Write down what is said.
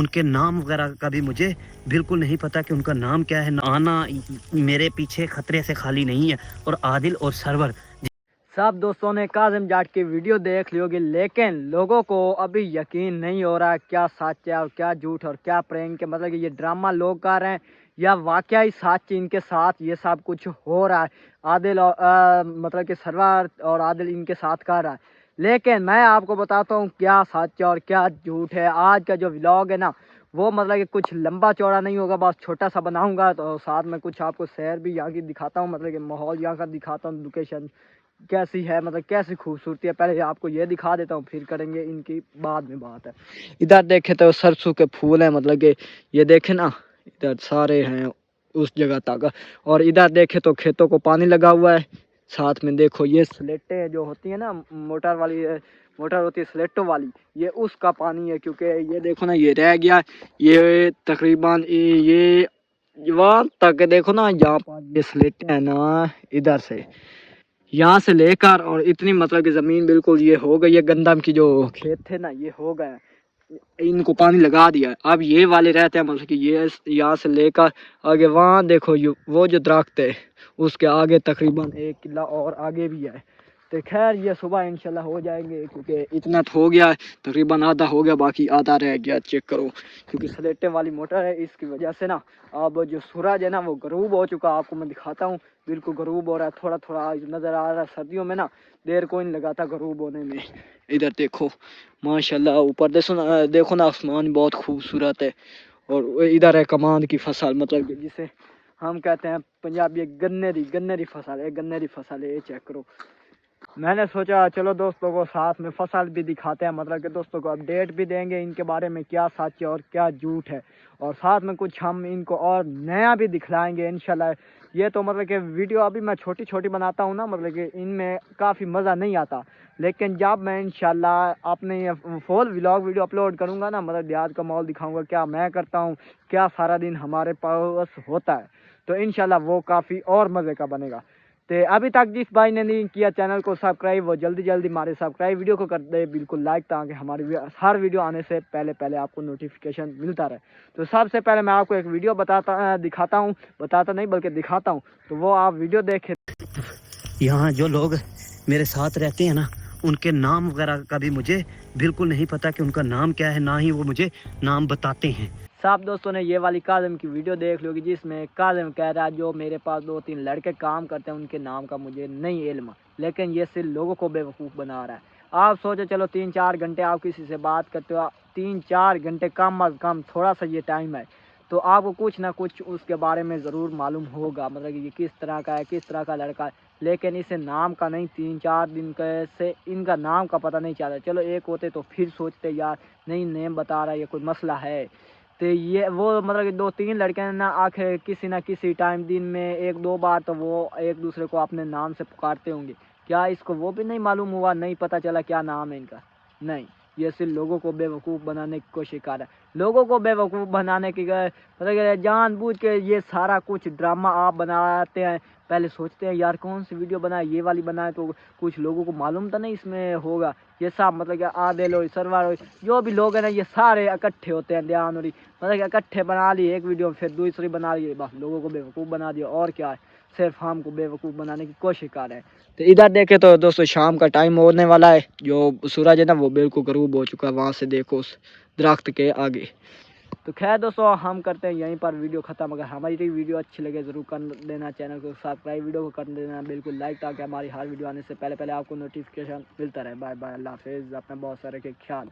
उनके नाम वगैरह का भी मुझे बिल्कुल नहीं पता कि उनका नाम क्या है। आना मेरे पीछे खतरे से खाली नहीं है। और आदिल और सरवर, सब दोस्तों ने काज़िम जाट की वीडियो देख ली होगी, लेकिन लोगों को अभी यकीन नहीं हो रहा है क्या सच है और क्या झूठ और क्या प्रैंक है। मतलब कि ये ड्रामा लोग कर रहे हैं या वाकया ही सच इनके साथ ये सब कुछ हो रहा है। आदिल और मतलब कि सरवर और आदिल इनके साथ कर रहा है, लेकिन मैं आपको बताता हूँ क्या सच है और क्या झूठ है। आज का जो व्लॉग है ना, वो मतलब कि कुछ लंबा चौड़ा नहीं होगा, बस छोटा सा बनाऊंगा। तो साथ में कुछ आपको शहर भी यहाँ की दिखाता हूँ, मतलब कि माहौल यहाँ का दिखाता हूँ, लोकेशन कैसी है, मतलब कैसी खूबसूरती है। पहले आपको ये दिखा देता हूँ, फिर करेंगे इनकी बाद में बात है। इधर देखे तो सरसों के फूल हैं, मतलब कि ये देखे ना, इधर सारे हैं उस जगह तक। और इधर देखे तो खेतों को पानी लगा हुआ है। साथ में देखो ये स्लेटें जो होती है ना, मोटर वाली मोटर होती है स्लेटों वाली, ये उसका पानी है। क्योंकि ये देखो ना, ये रह गया, ये तकरीबन ये वहाँ तक देखो ना, यहाँ पर ये स्लेटें हैं ना, इधर से यहाँ से लेकर और इतनी मतलब कि ज़मीन बिल्कुल ये हो गई है। गंदम की जो खेत थे ना, ये हो गए, इनको पानी लगा दिया। अब ये वाले रहते हैं, मतलब कि ये यहाँ से लेकर आगे वहाँ देखो, वो जो दरख्त है उसके आगे तकरीबन 1 किला और आगे भी है। तो खैर ये सुबह इंशाल्लाह हो जाएंगे, क्योंकि इतना तो हो गया है, तकरीबन आधा हो गया, बाकी आधा रह गया। चेक करो, क्योंकि स्लेटे वाली मोटर है, इसकी वजह से ना अब जो सूरज है ना वो गरूब हो चुका। आपको मैं दिखाता हूँ, बिल्कुल गरूब हो रहा है, थोड़ा थोड़ा नज़र आ रहा है। सर्दियों में ना देर कोई नहीं लगाता गरूब होने में। इधर देखो माशाल्लाह, ऊपर देखो ना आसमान बहुत खूबसूरत है। और इधर है कमांद की फसल, मतलब कि जिसे हम कहते हैं पंजाबी गन्ने दी फसल है, गन्ने दी फसल है। ये चेक करो, मैंने सोचा चलो दोस्तों को साथ में फसल भी दिखाते हैं, मतलब कि दोस्तों को अपडेट भी देंगे इनके बारे में क्या सच है और क्या झूठ है। और साथ में कुछ हम इनको और नया भी दिखलाएंगे इंशाल्लाह। ये तो मतलब कि वीडियो अभी मैं छोटी छोटी बनाता हूँ ना, मतलब कि इनमें काफ़ी मज़ा नहीं आता, लेकिन जब मैं इंशाल्लाह अपने ये फुल व्लॉग वीडियो अपलोड करूँगा ना, मतलब देहात का माहौल दिखाऊँगा, क्या मैं करता हूँ, क्या सारा दिन हमारे पास होता है, तो इंशाल्लाह वो काफ़ी और मज़े का बनेगा। तो अभी तक जिस भाई ने नहीं किया चैनल को सब्सक्राइब, वो जल्दी जल्दी हमारे सब्सक्राइब वीडियो को कर दे बिल्कुल लाइक, ताकि हमारी हर वीडियो आने से पहले पहले आपको नोटिफिकेशन मिलता रहे। तो सबसे पहले मैं आपको एक वीडियो दिखाता हूँ, बताता नहीं बल्कि दिखाता हूँ, तो वो आप वीडियो देखें। यहाँ जो लोग मेरे साथ रहते हैं ना, उनके नाम वगैरह का भी मुझे बिल्कुल नहीं पता कि उनका नाम क्या है, ना ही वो मुझे नाम बताते हैं। सब दोस्तों ने ये वाली काज़िम की वीडियो देख ली, जिसमें काज़िम कह रहा है जो मेरे पास 2-3 लड़के काम करते हैं उनके नाम का मुझे नहीं इल्म, लेकिन ये सिर्फ लोगों को बेवकूफ़ बना रहा है। आप सोचो, चलो 3-4 घंटे आप किसी से बात करते हो, 3-4 घंटे कम अज़ कम थोड़ा सा ये टाइम है, तो आपको कुछ ना कुछ उसके बारे में ज़रूर मालूम होगा, मतलब कि ये किस तरह का है, किस तरह का लड़का है। लेकिन इसे नाम का नहीं, 3-4 दिन से इनका नाम का पता नहीं चला। चलो एक होते तो फिर सोचते यार नहीं नेम बता रहा है, ये कोई मसला है। तो ये वो मतलब कि 2-3 लड़के ना आखिर किसी ना किसी टाइम दिन में 1-2 बार तो वो एक दूसरे को अपने नाम से पुकारते होंगे। क्या इसको वो भी नहीं मालूम हुआ, नहीं पता चला क्या नाम है इनका? नहीं, ये सिर्फ लोगों को बेवकूफ़ बनाने की कोशिश कर रहा है। लोगों को बेवकूफ़ बनाने की मतलब कि जानबूझ के ये सारा कुछ ड्रामा आप बनाते हैं। पहले सोचते हैं यार कौन सी वीडियो बनाए, ये वाली बनाए तो कुछ लोगों को मालूम तो नहीं इसमें होगा। ये सब मतलब कि आदिल हो, सरवर हो, जो भी लोग हैं ना, ये सारे इकट्ठे होते हैं ध्यान, और मतलब कि इकट्ठे बना ली एक वीडियो, फिर दूसरी बना ली, बस लोगों को बेवकूफ़ बना दिया। और क्या है, सिर्फ हमको बेवकूफ़ बनाने की कोशिश कर रहे हैं। तो इधर देखे तो दोस्तों शाम का टाइम होने वाला है, जो सूरज है ना वो बिल्कुल गरूब हो चुका है। वहाँ से देखो उस दरख्त के आगे। तो खैर दोस्तों हम करते हैं यहीं पर वीडियो ख़त्म। अगर हमारी वीडियो अच्छी लगे ज़रूर कर देना, चैनल को सब्सक्राइब, वीडियो को कर देना बिल्कुल लाइक, ताकि हमारी हर वीडियो आने से पहले पहले आपको नोटिफिकेशन मिलता रहे। बाय बाय, अल्लाह हाफिज़, अपना बहुत सारे के ख्याल।